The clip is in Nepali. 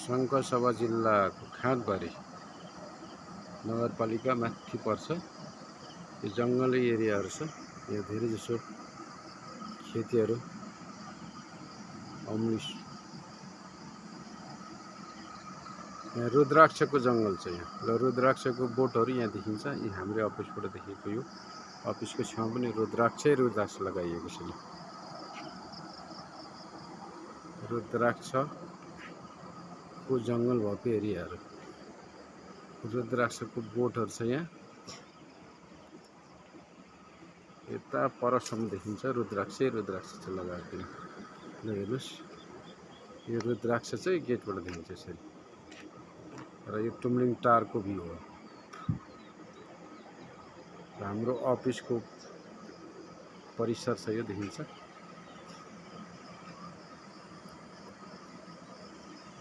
सङ्खसभा जिल्लाको खाँदबारी नगरपालिका माथि पर्छ। यो जङ्गली एरियाहरू छ। यहाँ धेरै जसो खेतीहरू अमृत। यहाँ रुद्राक्षको जङ्गल छ। यहाँ ल रुद्राक्षको बोटहरू यहाँ देखिन्छ। यी हाम्रो अफिसबाट देखेको यो अफिसको छेउमा पनि रुद्राक्ष लगाइएको छ। रुद्राक्षको जङ्गल भएको एरियाहरू रुद्राक्षको बोटहरू छ। यहाँ यता परसम्म देखिन्छ रुद्राक्ष चाहिँ लगाएको। ल हेर्नुहोस्, यो रुद्राक्ष चाहिँ गेटबाट देखिन्छ यसरी। र यो टुम्लिङ टारको भ्यू हो। हाम्रो अफिसको परिसर छ, यो देखिन्छ।